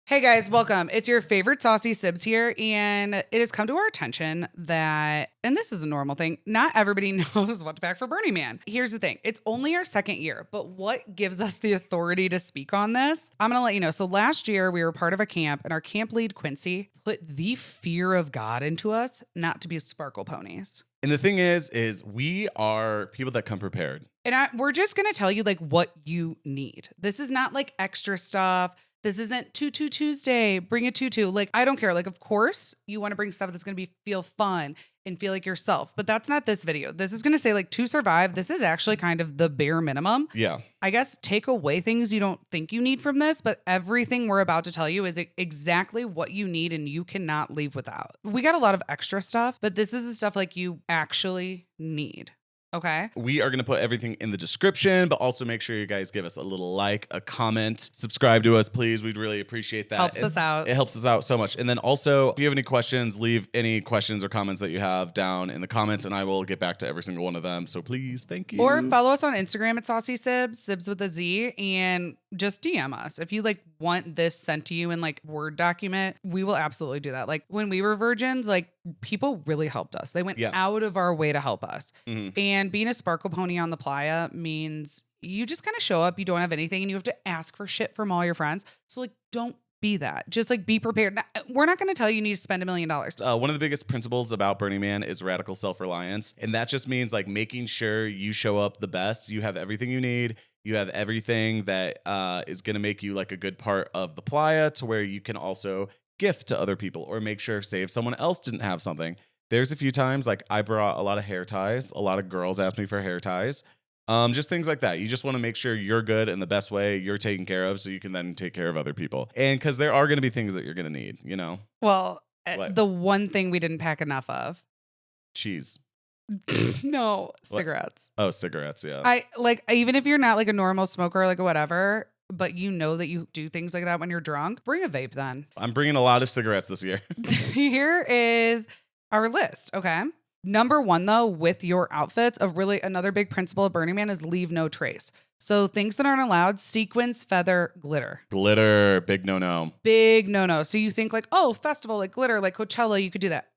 Hey guys, welcome. It's your favorite saucy Sibs here, and it has come to our attention that, and this is a normal thing, not everybody knows what to pack for Burning Man. Here's the thing, it's only our second year, but what gives us the authority to speak on this? I'm gonna let you know. So last year we were part of a camp, and our camp lead, Quincy, put the fear of God into us not to be sparkle ponies. And the thing is we are people that come prepared. And we're just gonna tell you like what you need. This is not like extra stuff. This isn't Tutu Tuesday, bring a tutu. Like, I don't care. Like, of course, you want to bring stuff that's going to feel fun and feel like yourself. But that's not this video. This is going to say, like, to survive, this is actually kind of the bare minimum. Yeah. I guess take away things you don't think you need from this, but everything we're about to tell you is exactly what you need and you cannot leave without. We got a lot of extra stuff, but this is the stuff, like, you actually need. Okay. We are going to put everything in the description, but also make sure you guys give us a little like, a comment, subscribe to us, please. We'd really appreciate that. Helps us out. It helps us out so much. And then also, if you have any questions, leave any questions or comments that you have down in the comments, and I will get back to every single one of them. So please, thank you. Or follow us on Instagram at Saucy Sibs, Sibs with a Z, and just DM us. If you like want this sent to you in like Word document, we will absolutely do that. Like when we were virgins, like people really helped us. They went out of our way to help us. Mm-hmm. And being a sparkle pony on the playa means you just kind of show up, you don't have anything, and you have to ask for shit from all your friends. So like, don't be that. Just like be prepared. We're not going to tell you need to spend $1 million. One of the biggest principles about Burning Man is radical self-reliance. And that just means like making sure you show up the best. You have everything you need. You have everything that is going to make you like a good part of the playa, to where you can also gift to other people or make sure, say if someone else didn't have something. There's a few times like I brought a lot of hair ties. A lot of girls asked me for hair ties. Just things like that. You just want to make sure you're good in the best way, you're taken care of, so you can then take care of other people. And because there are going to be things that you're going to need, you know? Well, the one thing we didn't pack enough of. Cheese. No, cigarettes. Oh, cigarettes, yeah. I like, even if you're not like a normal smoker, like whatever, but you know that you do things like that when you're drunk, bring a vape then. I'm bringing a lot of cigarettes this year. Here is our list, okay? Number one, though, with your outfits, another big principle of Burning Man is leave no trace. So things that aren't allowed: sequins, feather, glitter. Glitter, big no-no. Big no-no. So you think like, oh, festival, like glitter, like Coachella, you could do that.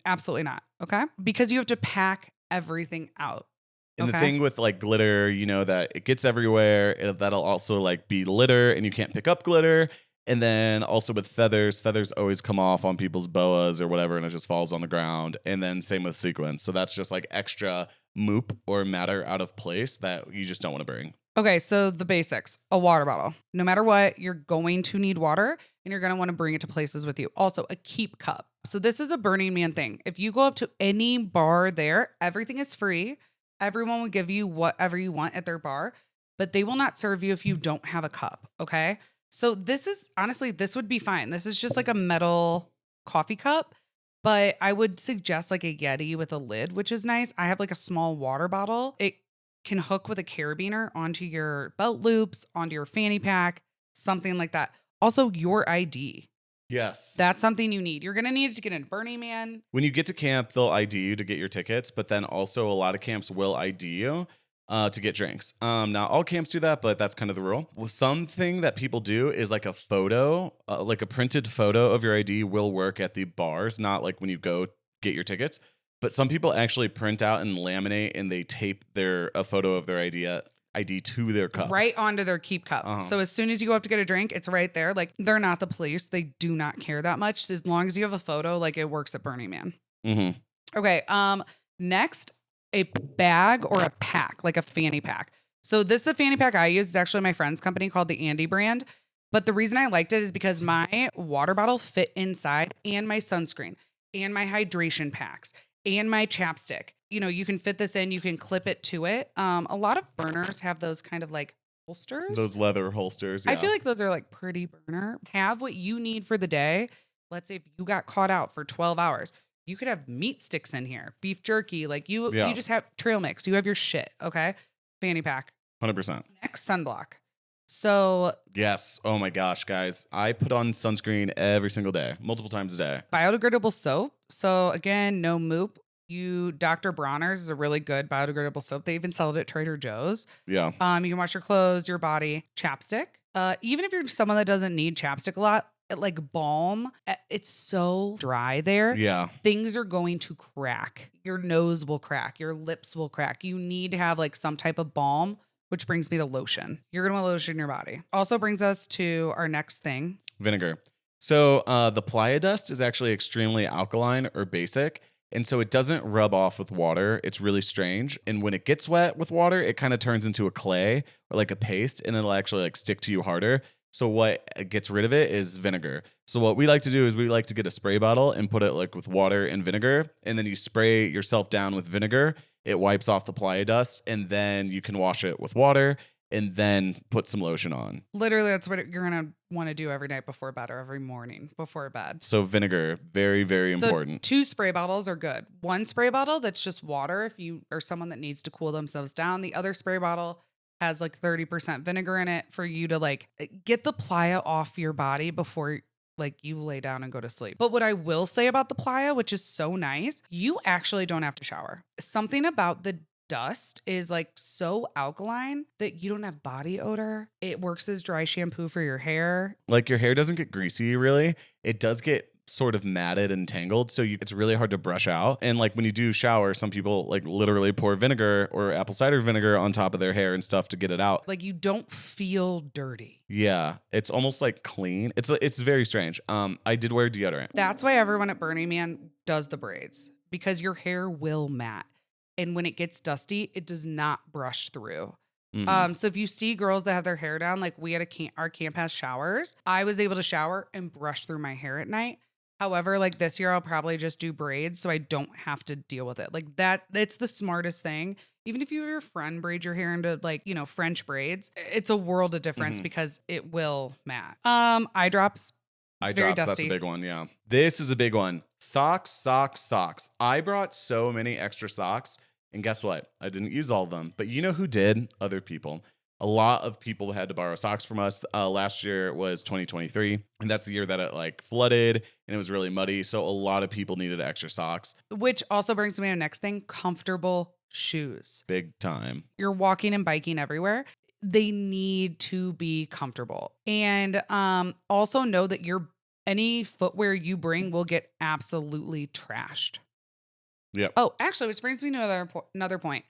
Absolutely not, okay? Because you have to pack everything out. And the thing with like glitter, you know that it gets everywhere. That'll also like be litter, and you can't pick up glitter. And then also with feathers always come off on people's boas or whatever, and it just falls on the ground. And then same with sequins. So that's just like extra moop or matter out of place that you just don't want to bring. Okay, so the basics: a water bottle. No matter what, you're going to need water, and you're going to want to bring it to places with you. Also, a keep cup. So this is a Burning Man thing. If you go up to any bar there, everything is free. Everyone will give you whatever you want at their bar, but they will not serve you if you don't have a cup, okay? So this is, honestly, this would be fine. This is just like a metal coffee cup, but I would suggest like a Yeti with a lid, which is nice. I have like a small water bottle. It can hook with a carabiner onto your belt loops, onto your fanny pack, something like that. Also, your ID. Yes. That's something you need. You're going to need it to get in Burning Man. When you get to camp, they'll ID you to get your tickets, but then also a lot of camps will ID you to get drinks. Now, all camps do that, but that's kind of the rule. Well, something that people do is like a photo, like a printed photo of your ID will work at the bars, not like when you go get your tickets. But some people actually print out and laminate, and they tape a photo of their ID to their cup. Right onto their keep cup. Uh-huh. So as soon as you go up to get a drink, it's right there. Like, they're not the police. They do not care that much. As long as you have a photo, like, it works at Burning Man. Mm-hmm. Okay. Next, a bag or a pack, like a fanny pack. So the fanny pack I use is actually my friend's company called the Andy brand. But the reason I liked it is because my water bottle fit inside, and my sunscreen, and my hydration packs, and my chapstick. You know, you can fit this in, you can clip it to it. A lot of burners have those kind of like holsters. Those leather holsters. Yeah. I feel like those are like pretty burner. Have what you need for the day. Let's say if you got caught out for 12 hours, you could have meat sticks in here, beef jerky. Like you just have trail mix. You have your shit. Okay. Fanny pack. 100%. Next, sunblock. So yes. Oh my gosh, guys. I put on sunscreen every single day, multiple times a day. Biodegradable soap. So again, no moop. Dr. Bronner's is a really good biodegradable soap. They even sell it at Trader Joe's. Yeah. You can wash your clothes, your body. Chapstick. Even if you're someone that doesn't need chapstick a lot, like balm. It's so dry there. Yeah. Things are going to crack. Your nose will crack. Your lips will crack. You need to have like some type of balm, which brings me to lotion. You're going to lotion your body. Also brings us to our next thing. Vinegar. So the playa dust is actually extremely alkaline or basic. And so it doesn't rub off with water. It's really strange. And when it gets wet with water, it kind of turns into a clay or like a paste, and it'll actually like stick to you harder. So what gets rid of it is vinegar. So what we like to do is we like to get a spray bottle and put it like with water and vinegar. And then you spray yourself down with vinegar. It wipes off the playa dust, and then you can wash it with water and then put some lotion on. Literally, that's what you're going to want to do every night before bed or every morning before bed. So vinegar, very, very important. 2 spray bottles are good. 1 spray bottle that's just water if you are someone that needs to cool themselves down. The other spray bottle has like 30% vinegar in it for you to like get the playa off your body before like you lay down and go to sleep. But what I will say about the playa, which is so nice, you actually don't have to shower. Something about the dust is like so alkaline that you don't have body odor. It works as dry shampoo for your hair. Like your hair doesn't get greasy really. It does get sort of matted and tangled, so it's really hard to brush out. And like when you do shower, some people like literally pour vinegar or apple cider vinegar on top of their hair and stuff to get it out. Like you don't feel dirty. Yeah, it's almost like clean. It's very strange. I did wear deodorant. That's why everyone at Burning Man does the braids, because your hair will mat. And when it gets dusty, it does not brush through. Mhm. So if you see girls that have their hair down, like we had our camp has showers, I was able to shower and brush through my hair at night. However, like this year, I'll probably just do braids so I don't have to deal with it. Like it's the smartest thing. Even if you have your friend braid your hair into like, French braids, it's a world of difference because it will mat. Eye drops. It's very That's dusty. a big one, yeah. This is a big one. Socks, socks, socks. I brought so many extra socks, and guess what? I didn't use all of them. But you know who did? Other people. A lot of people had to borrow socks from us. Last year was 2023, and that's the year that it like flooded and it was really muddy. So a lot of people needed extra socks. Which also brings me to the next thing, comfortable shoes. Big time. You're walking and biking everywhere. They need to be comfortable. And also know that any footwear you bring will get absolutely trashed. Yep. Oh, actually, which brings me to another point.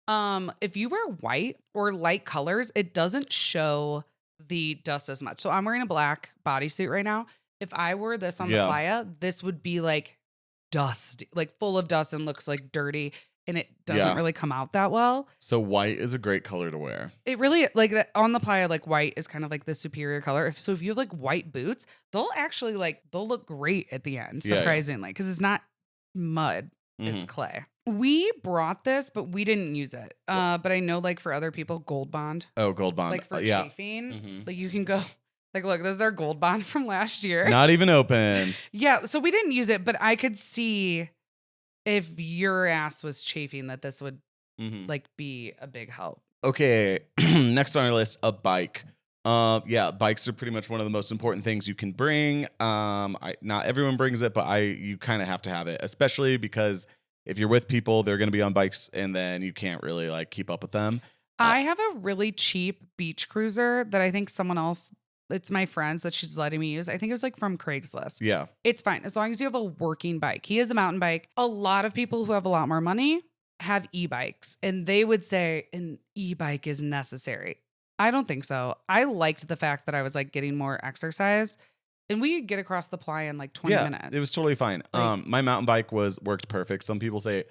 If you wear white or light colors, it doesn't show the dust as much. So I'm wearing a black bodysuit right now. If I wore this on the playa, this would be like dusty, like full of dust and looks like dirty. And it doesn't really come out that well. So white is a great color to wear. It really, like on the playa, like white is kind of like the superior color. If you have like white boots, they'll look great at the end, surprisingly, because it's not mud, it's clay. We brought this, but we didn't use it. But I know like for other people, Gold Bond. Oh, Gold Bond. Like for chafing, like you can go, like, look, this is our Gold Bond from last year. Not even opened. Yeah, so we didn't use it, but I could see if your ass was chafing that this would like be a big help. Okay, next on our list, a bike. Bikes are pretty much one of the most important things you can bring. Not everyone brings it, but you kind of have to have it, especially because if you're with people, they're going to be on bikes, and then you can't really like keep up with them. I have a really cheap beach cruiser that I think someone else. It's my friend's that she's letting me use. I think it was like from Craigslist. Yeah. It's fine. As long as you have a working bike. He has a mountain bike. A lot of people who have a lot more money have e-bikes, and they would say an e-bike is necessary. I don't think so. I liked the fact that I was like getting more exercise, and we could get across the playa in like 20 minutes. It was totally fine. My mountain bike worked perfect. Some people say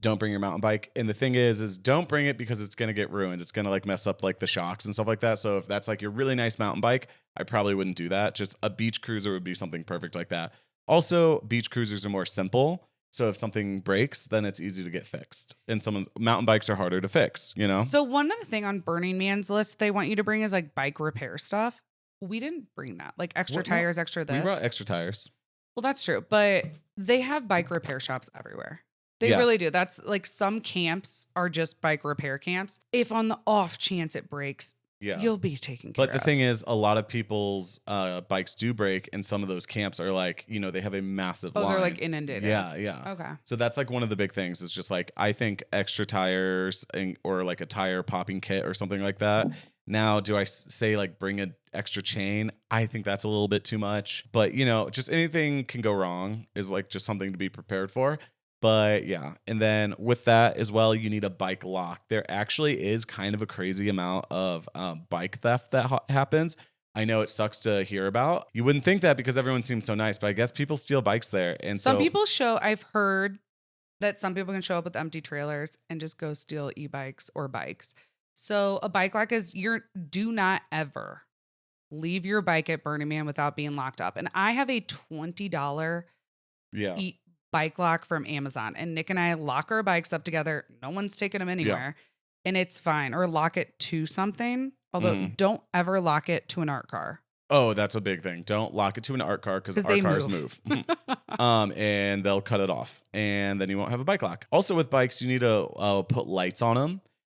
don't bring your mountain bike. And the thing is don't bring it because it's going to get ruined. It's going to like mess up like the shocks and stuff like that. So if that's like your really nice mountain bike, I probably wouldn't do that. Just a beach cruiser would be something perfect like that. Also, beach cruisers are more simple. So if something breaks, then it's easy to get fixed. And mountain bikes are harder to fix, you know? So one of the thing on Burning Man's list they want you to bring is like bike repair stuff. We didn't bring that. Like extra tires, extra this. We brought extra tires. Well, that's true. But they have bike repair shops everywhere. They really do. That's like some camps are just bike repair camps. If on the off chance it breaks, you'll be taken care of. But the thing is, a lot of people's bikes do break, and some of those camps are like, they have a massive line. They're like inundated. Yeah. Okay. So that's like one of the big things. It's just like, I think extra tires or like a tire popping kit or something like that Now, do I say like bring an extra chain? I think that's a little bit too much. But, just anything can go wrong is like just something to be prepared for. But yeah. And then with that as well, you need a bike lock. There actually is kind of a crazy amount of bike theft that happens. I know it sucks to hear about. You wouldn't think that because everyone seems so nice, but I guess people steal bikes there. And Some so people I've heard that some people can show up with empty trailers and just go steal e-bikes or bikes. So a bike lock is do not ever leave your bike at Burning Man without being locked up. And I have a $20 yeah. bike lock from Amazon, and Nick and I lock our bikes up together. No one's taking them anywhere, and it's fine. Or lock it to something. Although don't ever lock it to an art car. Oh, that's a big thing. Don't lock it to an art car because art cars move. And they'll cut it off, and then you won't have a bike lock. Also, with bikes, you need to put lights on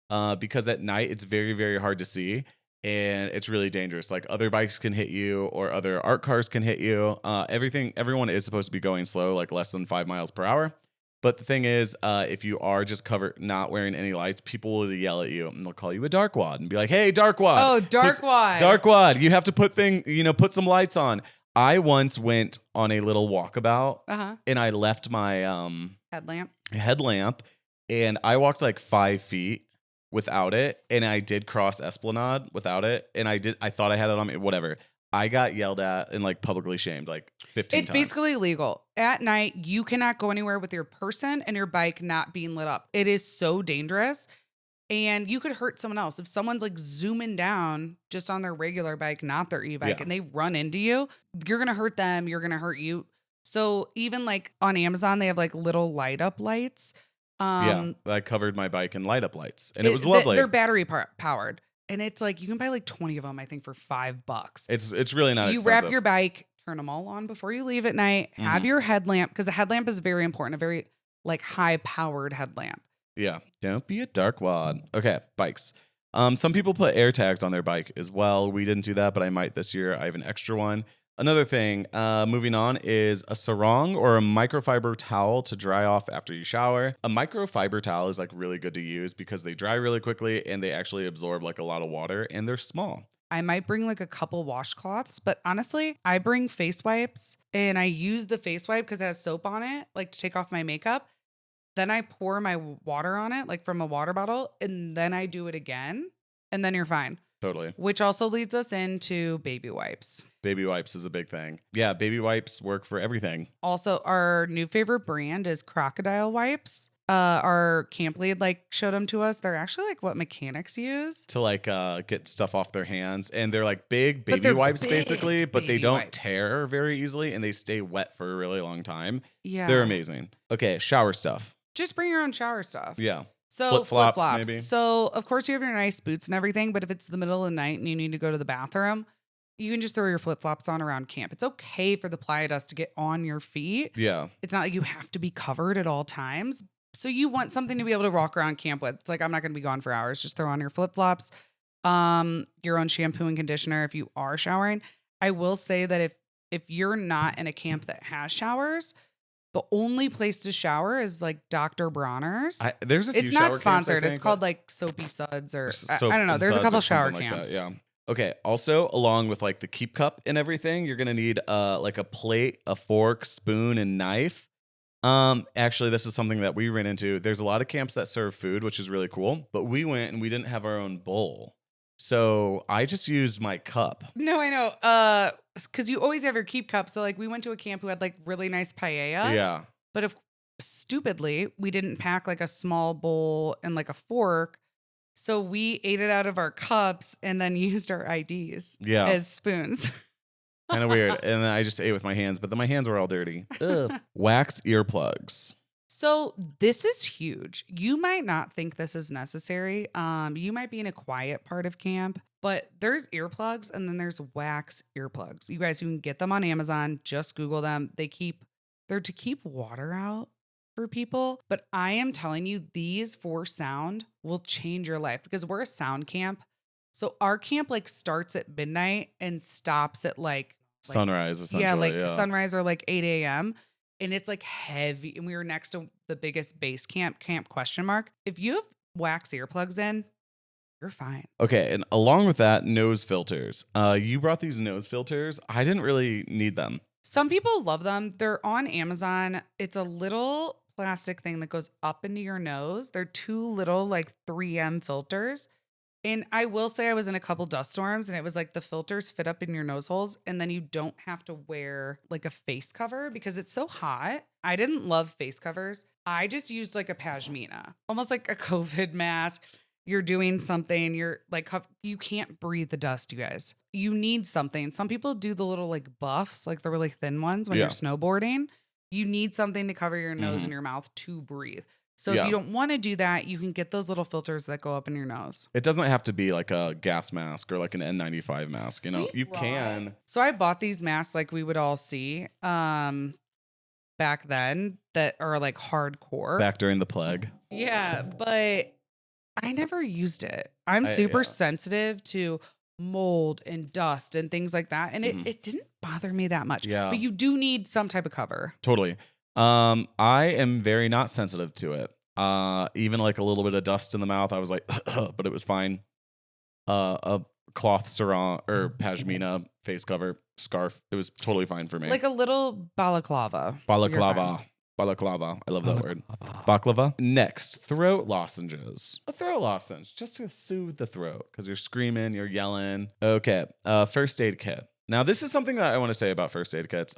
them because at night it's very, very hard to see, and it's really dangerous. Like other bikes can hit you, or other art cars can hit you. Everyone is supposed to be going slow, like less than 5 miles per hour. But the thing is, if you are just covered, not wearing any lights, people will yell at you and they'll call you a darkwad and be like, "Hey, darkwad! Oh, darkwad! Darkwad! You have to put some lights on." I once went on a little walkabout and I left my headlamp, and I walked like 5 feet without it, and I did cross Esplanade without it, and I thought I had it on me. Whatever. I got yelled at and like publicly shamed like 15 times. It's basically illegal. At night, you cannot go anywhere with your person and your bike not being lit up. It is so dangerous. And you could hurt someone else. If someone's like zooming down just on their regular bike, not their e-bike, and they run into you, you're going to hurt them. You're going to hurt you. So even like on Amazon, they have like little light up lights. I covered my bike in light up lights, and it was lovely. They're battery powered. And it's like, you can buy like 20 of them, I think, for $5. It's really not expensive. You wrap your bike, turn them all on before you leave at night, have your headlamp, because a headlamp is very important, a very like high powered headlamp. Yeah. Don't be a darkwad. Okay. Bikes. Some people put air tags on their bike as well. We didn't do that, but I might this year. I have an extra one. Another thing, moving on, is a sarong or a microfiber towel to dry off after you shower. A microfiber towel is like really good to use because they dry really quickly and they actually absorb like a lot of water, and they're small. I might bring like a couple washcloths, but honestly, I bring face wipes, and I use the face wipe because it has soap on it, like to take off my makeup. Then I pour my water on it, like from a water bottle, and then I do it again, and then you're fine. Totally. Which also leads us into baby wipes. Baby wipes is a big thing. Yeah, baby wipes work for everything. Also, our new favorite brand is Crocodile Wipes. Our camp lead showed them to us. They're actually like what mechanics use to get stuff off their hands, and they're like big baby wipes basically, but they don't tear very easily, and they stay wet for a really long time. Yeah, they're amazing. Okay, shower stuff. Just bring your own shower stuff. Yeah. So flip-flops maybe. So of course you have your nice boots and everything, but if it's the middle of the night and you need to go to the bathroom, you can just throw your flip-flops on around camp. It's okay for the playa dust to get on your feet. Yeah. It's not like you have to be covered at all times. So you want something to be able to walk around camp with. It's like, I'm not going to be gone for hours. Just throw on your flip-flops, your own shampoo and conditioner if you are showering. I will say that if you're not in a camp that has showers, the only place to shower is like Dr. Bronner's. There's a few It's shower not camps, sponsored. I think, it's called like Soapy Suds or Soap I don't know. and There's a Suds couple or shower something like camps. that, yeah. Okay. Also, along with like the keep cup and everything, you're gonna need like a plate, a fork, spoon, and knife. Actually, this is something that we ran into. There's a lot of camps that serve food, which is really cool. But we went and we didn't have our own bowl. So I just used my cup. No, I know. Because you always have your keep cup. So like we went to a camp who had like really nice paella. Yeah. But if stupidly, we didn't pack like a small bowl and like a fork. So we ate it out of our cups and then used our IDs as spoons. Kind of weird. And then I just ate with my hands, but then my hands were all dirty. Ugh. Wax earplugs. So this is huge. You might not think this is necessary. You might be in a quiet part of camp, but there's earplugs and then there's wax earplugs. You guys, you can get them on Amazon. Just Google them. They're to keep water out for people. But I am telling you, these for sound will change your life because we're a sound camp. So our camp starts at midnight and stops at sunrise, essentially. Yeah, sunrise or 8 a.m. And it's heavy. And we were next to the biggest base camp, Camp Question Mark. If you have wax earplugs in, you're fine. Okay, and along with that, nose filters. You brought these nose filters. I didn't really need them. Some people love them. They're on Amazon. It's a little plastic thing that goes up into your nose. They're two little like 3M filters. And I will say I was in a couple dust storms and it was like the filters fit up in your nose holes and then you don't have to wear like a face cover because it's so hot. I didn't love face covers. I just used like a pashmina, almost like a COVID mask. You're doing something, you're like, you can't breathe the dust, you guys. You need something. Some people do the little like buffs, like the really thin ones when you're snowboarding. You need something to cover your nose and your mouth to breathe. So if you don't want to do that, you can get those little filters that go up in your nose. It doesn't have to be like a gas mask or like an N95 mask. You know, you can. So I bought these masks like we would all see back then that are like hardcore. Back during the plague. Yeah, but I never used it. I'm super sensitive to mold and dust and things like that. And it didn't bother me that much. Yeah. But you do need some type of cover. Totally. I am very not sensitive to it. Even like a little bit of dust in the mouth, I was like, but it was fine. A cloth sarong or pashmina face cover scarf, it was totally fine for me. Like a little balaclava. Balaclava. Balaclava. I love that word. Baklava. Next, throat lozenges. A throat lozenge just to soothe the throat because you're screaming, you're yelling. Okay. First aid kit. Now, this is something that I want to say about first aid kits.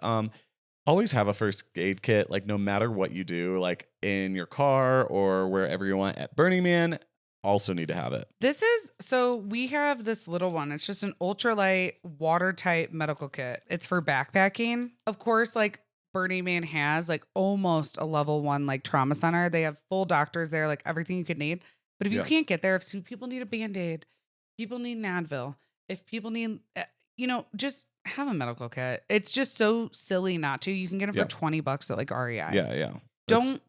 Always have a first aid kit, like no matter what you do, like in your car or wherever you want at Burning Man, also need to have it. So we have this little one. It's just an ultralight, watertight medical kit. It's for backpacking. Of course, like Burning Man has like almost a level 1 like trauma center. They have full doctors there, like everything you could need. But if you can't get there, if people need a Band-Aid, people need an Advil, if people need, just have a medical kit. It's just so silly not to. You can get it for $20 at like REI. Yeah. Don't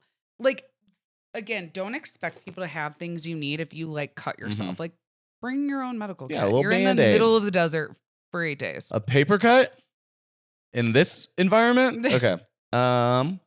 don't expect people to have things you need if you like cut yourself. Like bring your own medical kit. You're in the middle of the desert for 8 days. A paper cut in this environment? Okay. Food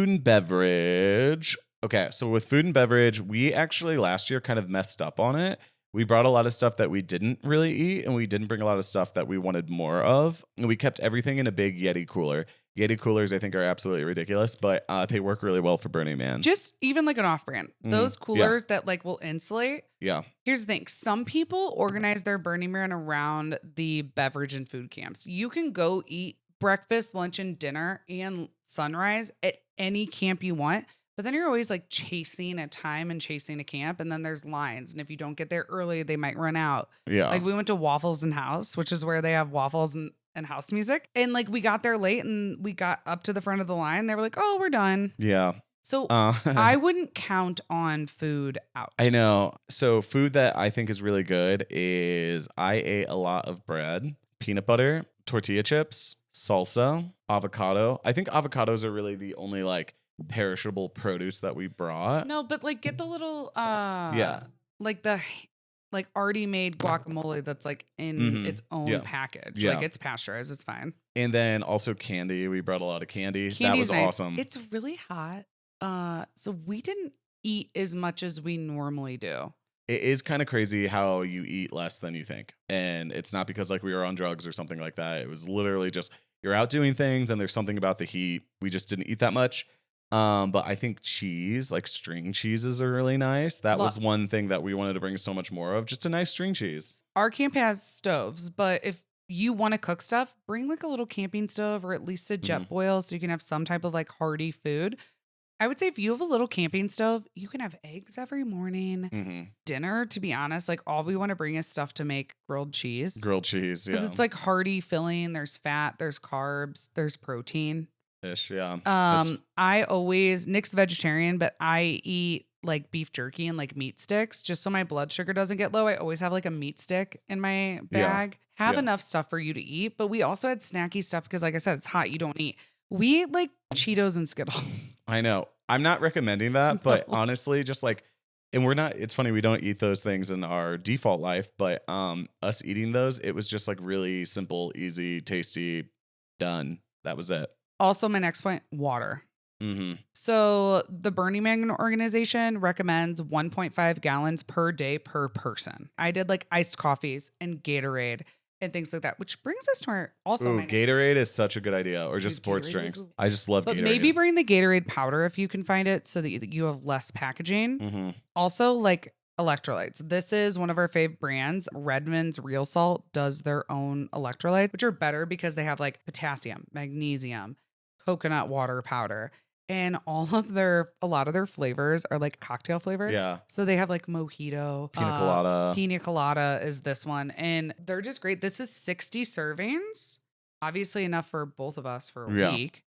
and beverage. Okay, so with food and beverage, we actually last year kind of messed up on it. We brought a lot of stuff that we didn't really eat, and we didn't bring a lot of stuff that we wanted more of. And we kept everything in a big Yeti cooler. Yeti coolers, I think, are absolutely ridiculous, but they work really well for Burning Man. Just even like an off-brand. Those coolers that like will insulate. Yeah. Here's the thing. Some people organize their Burning Man around the beverage and food camps. You can go eat breakfast, lunch, and dinner and sunrise at any camp you want. But then you're always like chasing a time and chasing a camp. And then there's lines. And if you don't get there early, they might run out. Yeah. Like we went to Waffles and House, which is where they have waffles and house music. And like we got there late and we got up to the front of the line. They were like, oh, we're done. Yeah. So I wouldn't count on food out. I know. So food that I think is really good is I ate a lot of bread, peanut butter, tortilla chips, salsa, avocado. I think avocados are really the only like perishable produce that we brought. No, but like get the little like the like already made guacamole that's like in its own package. Yeah. Like it's pasteurized, it's fine. And then also candy. We brought a lot of candy. Candy's that was nice. awesome. It's really hot. So we didn't eat as much as we normally do. It is kind of crazy how you eat less than you think. And it's not because like we were on drugs or something like that. It was literally just you're out doing things and there's something about the heat. We just didn't eat that much. But I think cheese, like string cheeses are really nice. That was one thing that we wanted to bring so much more of, just a nice string cheese. Our camp has stoves, but if you want to cook stuff, bring like a little camping stove or at least a jet boil so you can have some type of like hearty food. I would say if you have a little camping stove, you can have eggs every morning. Dinner, to be honest, like all we want to bring is stuff to make grilled cheese. Grilled cheese, yeah. Because it's like hearty filling. There's fat, there's carbs, there's protein. Ish, yeah. I always, Nick's vegetarian, but I eat like beef jerky and like meat sticks just so my blood sugar doesn't get low. I always have like a meat stick in my bag. Have enough stuff for you to eat. But we also had snacky stuff because like I said, it's hot. You don't eat. We ate like Cheetos and Skittles. I know. I'm not recommending that, but honestly, just like, and we're not, it's funny, we don't eat those things in our default life, but us eating those, it was just like really simple, easy, tasty, done. That was it. Also, my next point, water. So the Burning Man organization recommends 1.5 gallons per day per person. I did like iced coffees and Gatorade and things like that, which brings us to our also Ooh, my next. Gatorade is such a good idea, or just Dude, sports Gatorade drinks. is- I just love But Gatorade. maybe bring the Gatorade powder if you can find it so that you have less packaging. Also, like electrolytes. This is one of our fave brands. Redmond's Real Salt does their own electrolytes, which are better because they have like potassium, magnesium, coconut water powder. And a lot of their flavors are like cocktail flavored. Yeah. So they have like mojito, Pina colada. Pina colada is this one. And they're just great. This is 60 servings. Obviously enough for both of us for a week.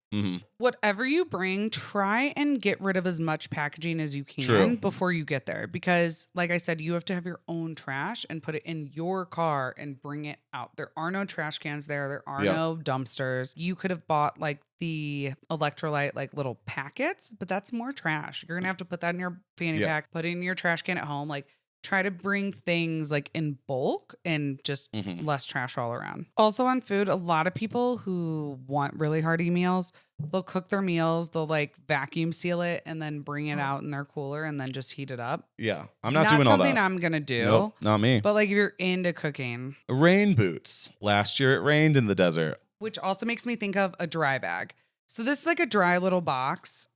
Whatever you bring, try and get rid of as much packaging as you can before you get there. Because like I said, you have to have your own trash and put it in your car and bring it out. There are no trash cans there. There are no dumpsters. You could have bought like the electrolyte, like little packets, but that's more trash. You're going to have to put that in your fanny pack, put it in your trash can at home. Like try to bring things like in bulk and just less trash all around. Also on food, a lot of people who want really hearty meals, they'll cook their meals, they'll like vacuum seal it and then bring it out in their cooler and then just heat it up. Yeah. I'm not doing all that. Not something I'm going to do. Nope, not me. But like if you're into cooking. Rain boots. Last year it rained in the desert. Which also makes me think of a dry bag. So this is like a dry little box.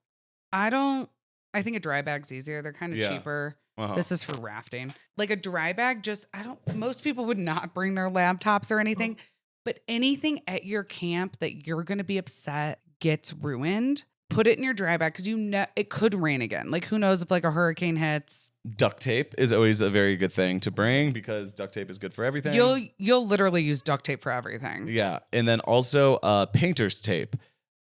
I think a dry bag's easier. They're kind of cheaper. This is for rafting. Like a dry bag, most people would not bring their laptops or anything, but anything at your camp that you're going to be upset gets ruined, put it in your dry bag because it could rain again. Like who knows if like a hurricane hits. Duct tape is always a very good thing to bring because duct tape is good for everything. You'll literally use duct tape for everything. Yeah. And then also painter's tape.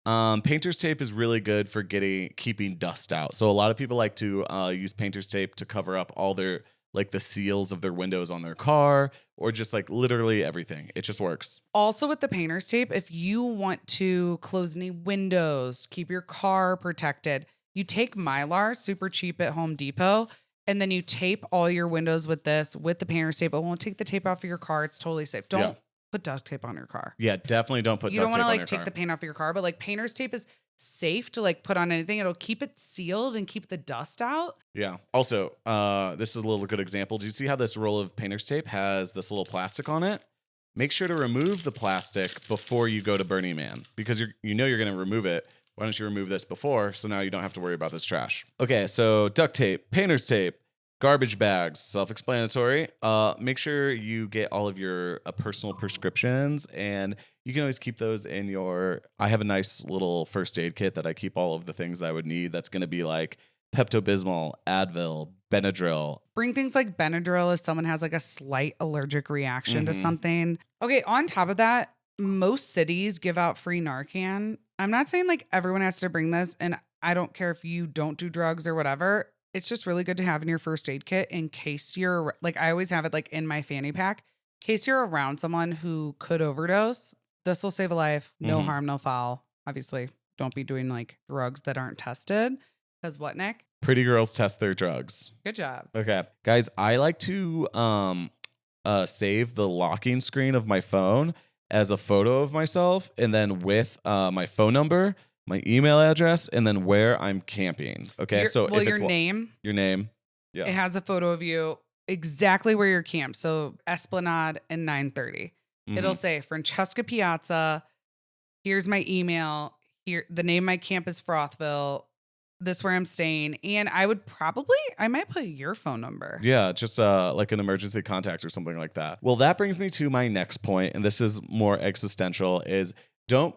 Painter's tape is really good for keeping dust out. So a lot of people like to use painter's tape to cover up all their like the seals of their windows on their car or just like literally everything. It just works. Also with the painter's tape, if you want to close any windows, keep your car protected, you take Mylar, super cheap at Home Depot, and then you tape all your windows with the painter's tape. It won't take the tape off of your car. It's totally safe. Don't put duct tape on your car. Yeah, definitely don't put duct tape on your car. You don't want to like take the paint off your car, but like painter's tape is safe to like put on anything. It'll keep it sealed and keep the dust out. Yeah. Also, this is a little good example. Do you see how this roll of painter's tape has this little plastic on it? Make sure to remove the plastic before you go to Burning Man because you're going to remove it. Why don't you remove this before so now you don't have to worry about this trash? Okay, so duct tape, painter's tape, garbage bags, self-explanatory. Make sure you get all of your personal prescriptions, and you can always keep those in I have a nice little first aid kit that I keep all of the things I would need. That's going to be like Pepto-Bismol, Advil, Benadryl. Bring things like Benadryl if someone has like a slight allergic reaction to something. Okay, on top of that, most cities give out free Narcan. I'm not saying like everyone has to bring this, and I don't care if you don't do drugs or whatever. It's just really good to have in your first aid kit in case you're like, I always have it like in my fanny pack, in case you're around someone who could overdose. This will save a life. No harm, no foul. Obviously, don't be doing like drugs that aren't tested. Because what, Nick? Pretty girls test their drugs. Good job. Okay. Guys, I like to save the locking screen of my phone as a photo of myself and then with my phone number, my email address, and then where I'm camping. Okay. Your name. Your name. Yeah. It has a photo of you exactly where you're camped. So Esplanade and 930. It'll say Francesca Piazza. Here's my email. Here, the name of my camp is Frothville. This where I'm staying. And I might put your phone number. Yeah, just like an emergency contact or something like that. Well, that brings me to my next point, and this is more existential,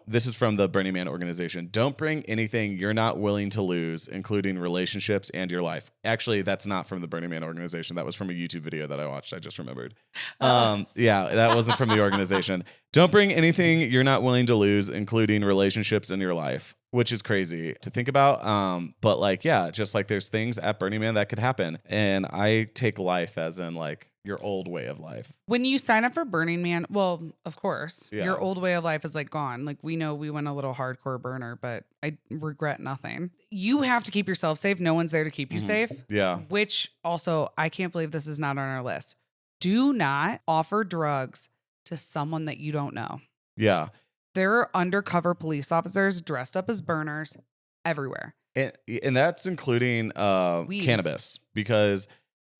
this is from the Burning Man organization. Don't bring anything you're not willing to lose, including relationships and your life. Actually, that's not from the Burning Man organization. That was from a YouTube video that I watched. I just remembered. Yeah, that wasn't from the organization. Don't bring anything you're not willing to lose, including relationships in your life, which is crazy to think about. But like, yeah, just like there's things at Burning Man that could happen. And I take life as in like your old way of life. When you sign up for Burning Man, well, of course, your old way of life is like gone. Like we know we went a little hardcore burner, but I regret nothing. You have to keep yourself safe. No one's there to keep you safe. Yeah. Which also, I can't believe this is not on our list. Do not offer drugs to someone that you don't know. Yeah. There are undercover police officers dressed up as burners everywhere. And that's including Weed. cannabis, because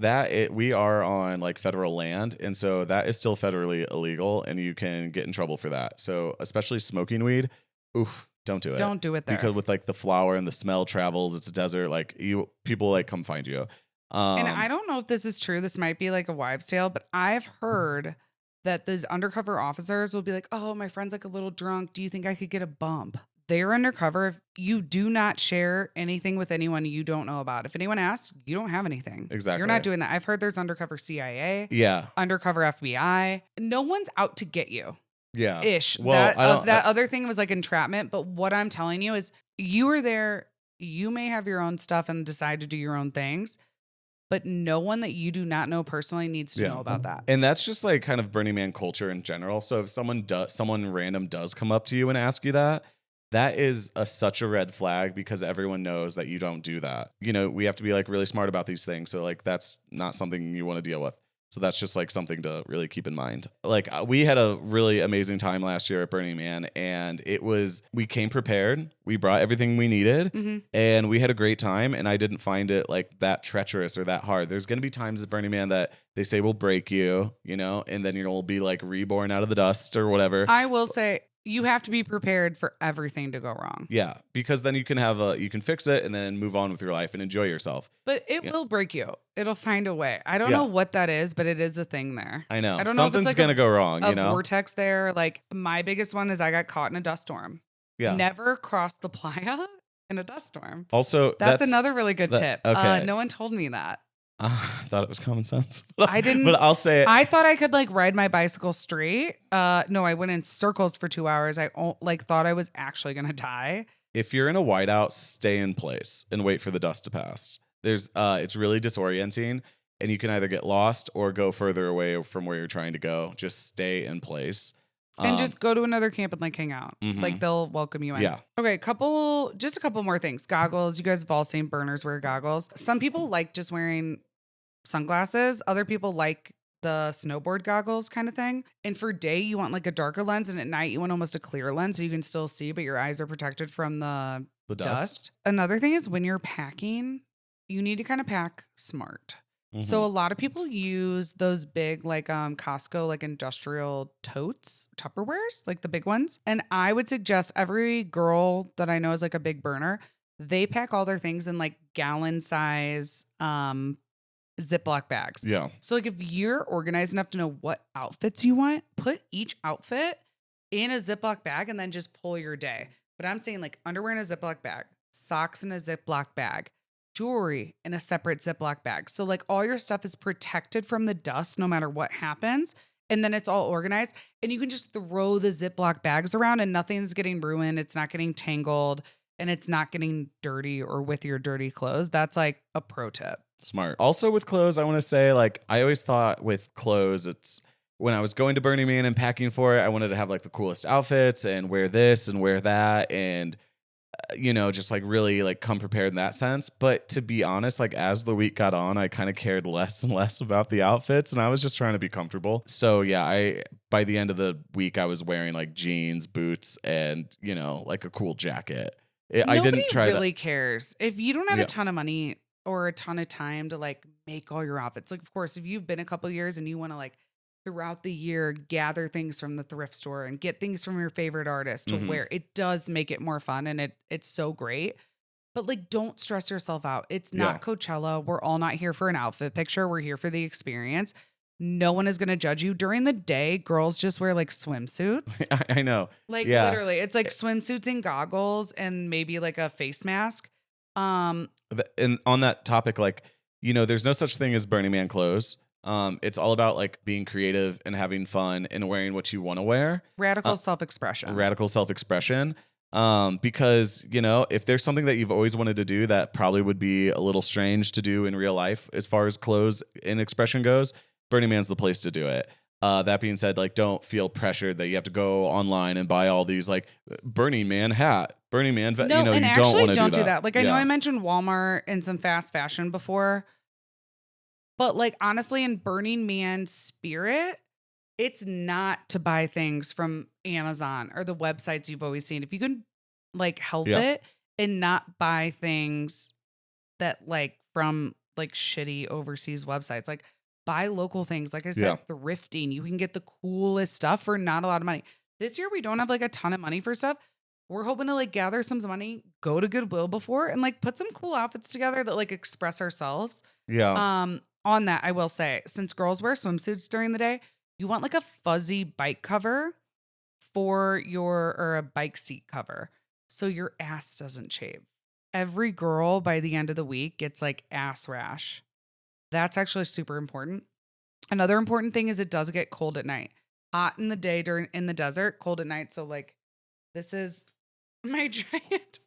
we are on like federal land, and so that is still federally illegal, and you can get in trouble for that. So especially smoking weed, oof, don't do it. Don't do it there. Because with like the flower and the smell travels, it's a desert. Like people like come find you. And I don't know if this is true. This might be like a wives' tale, but I've heard that these undercover officers will be like, "Oh, my friend's like a little drunk. Do you think I could get a bump?" They're undercover. If you do not share anything with anyone you don't know about. If anyone asks, you don't have anything. Exactly. You're not doing that. I've heard there's undercover CIA, Yeah. undercover FBI. No one's out to get you. Yeah. Ish. Well, that other thing was like entrapment. But what I'm telling you is you were there. You may have your own stuff and decide to do your own things, but no one that you do not know personally needs to know about that. And that's just like kind of Burning Man culture in general. So if someone random does come up to you and ask you that, that is such a red flag, because everyone knows that you don't do that. You know, we have to be like really smart about these things. So like that's not something you want to deal with. So that's just like something to really keep in mind. Like we had a really amazing time last year at Burning Man, and we came prepared. We brought everything we needed, and we had a great time. And I didn't find it like that treacherous or that hard. There's going to be times at Burning Man that they say will break you, you know, and then you'll be like reborn out of the dust or whatever. I will say you have to be prepared for everything to go wrong. Yeah, because then you can fix it and then move on with your life and enjoy yourself. But it will break you. It'll find a way. I don't know what that is, but it is a thing there. I know. I don't Something's know if it's like gonna go wrong. A you know, vortex there. Like my biggest one is I got caught in a dust storm. Yeah. Never crossed the playa in a dust storm. Also, that's another really good tip. Okay. No one told me that. I thought it was common sense. I didn't. But I'll say it. I thought I could like ride my bicycle straight. No, I went in circles for 2 hours. I like thought I was actually gonna die. If you're in a whiteout, stay in place and wait for the dust to pass. It's really disorienting, and you can either get lost or go further away from where you're trying to go. Just stay in place. And just go to another camp and like hang out. Like they'll welcome you in. Yeah. Okay, just a couple more things. Goggles. You guys have all seen burners wear goggles. Some people like just wearing sunglasses. Other people like the snowboard goggles kind of thing. And for day, you want like a darker lens, and at night you want almost a clear lens so you can still see, but your eyes are protected from the dust. Another thing is when you're packing, you need to kind of pack smart. So a lot of people use those big like Costco like industrial totes, Tupperwares, like the big ones. And I would suggest every girl that I know is like a big burner, they pack all their things in like gallon size Ziploc bags. Yeah. So like if you're organized enough to know what outfits you want, put each outfit in a Ziploc bag and then just pull your day. But I'm saying like underwear in a Ziploc bag, socks in a Ziploc bag, jewelry in a separate Ziploc bag. So like all your stuff is protected from the dust no matter what happens. And then it's all organized, and you can just throw the Ziploc bags around and nothing's getting ruined. It's not getting tangled, and it's not getting dirty or with your dirty clothes. That's like a pro tip. Smart. Also with clothes, I want to say, like, I always thought with clothes, it's when I was going to Burning Man and packing for it, I wanted to have like the coolest outfits and wear this and wear that. And you know, just like really like come prepared in that sense. But to be honest, like as the week got on, I kind of cared less and less about the outfits, and I was just trying to be comfortable. So yeah, by the end of the week, I was wearing like jeans, boots, and you know, like a cool jacket. I didn't try. Nobody really cares if you don't have a ton of money or a ton of time to like make all your outfits. Like, of course, if you've been a couple years and you want to like throughout the year gather things from the thrift store and get things from your favorite artist to wear, it does make it more fun, and it's so great. But like, don't stress yourself out. It's not Coachella. We're all not here for an outfit picture. We're here for the experience. No one is going to judge you. During the day, girls just wear like swimsuits. I know. Like literally, it's like swimsuits and goggles and maybe like a face mask. And on that topic, like, you know, there's no such thing as Burning Man clothes. It's all about like being creative and having fun and wearing what you want to wear. Radical self-expression. Because, you know, if there's something that you've always wanted to do that probably would be a little strange to do in real life as far as clothes and expression goes, Burning Man's the place to do it. That being said, like, don't feel pressured that you have to go online and buy all these like Burning Man hat, Burning Man. No, you know, and you actually don't do that. Like, I know I mentioned Walmart and some fast fashion before, but like honestly, in Burning Man spirit, it's not to buy things from Amazon or the websites you've always seen. If you can like help it and not buy things that like from like shitty overseas websites. Like buy local things. Like I said, thrifting. You can get the coolest stuff for not a lot of money. This year we don't have like a ton of money for stuff. We're hoping to like gather some money, go to Goodwill before, and like put some cool outfits together that like express ourselves. Yeah. On that, I will say, since girls wear swimsuits during the day, you want like a fuzzy bike cover or a bike seat cover so your ass doesn't shave. Every girl by the end of the week gets like ass rash. That's actually super important. Another important thing is it does get cold at night. Hot in the day in the desert, cold at night. So like this is my giant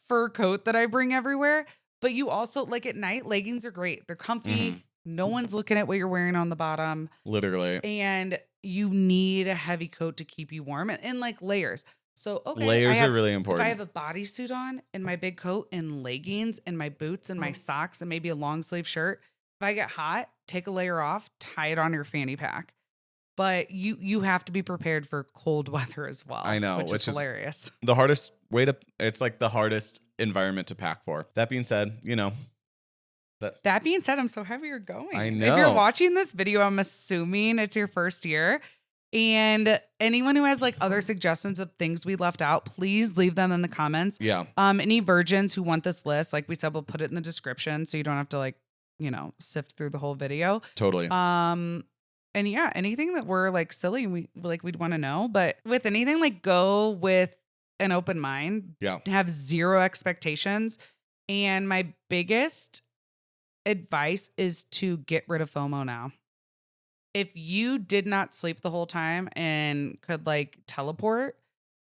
fur coat that I bring everywhere. But you also like at night, leggings are great. They're comfy. Mhm. No one's looking at what you're wearing on the bottom. Literally. And you need a heavy coat to keep you warm and like layers. So, okay. Layers are really important. If I have a bodysuit on and my big coat and leggings and my boots and my socks and maybe a long sleeve shirt, if I get hot, take a layer off, tie it on your fanny pack. But you have to be prepared for cold weather as well. I know, which is hilarious. The hardest way it's like the hardest environment to pack for. That being said, That being said, I'm so happy you're going. I know. If you're watching this video, I'm assuming it's your first year. And anyone who has like other suggestions of things we left out, please leave them in the comments. Yeah. Any virgins who want this list, like we said, we'll put it in the description so you don't have to like, sift through the whole video. Totally. And yeah, anything that we're like silly, we'd want to know. But with anything, like go with an open mind. Yeah. Have zero expectations. And my biggest advice is to get rid of FOMO now. If you did not sleep the whole time and could like teleport,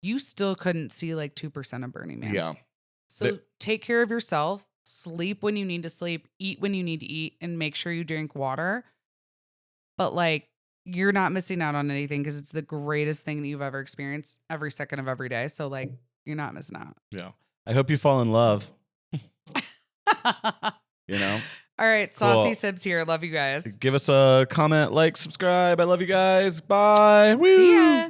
you still couldn't see like 2% of Burning Man. Yeah. So take care of yourself, sleep when you need to sleep, eat when you need to eat, and make sure you drink water. But like, you're not missing out on anything because it's the greatest thing that you've ever experienced every second of every day. So like, you're not missing out. Yeah. I hope you fall in love. All right. Saucy Sibs here. Love you guys. Give us a comment, like, subscribe. I love you guys. Bye. Woo. See ya.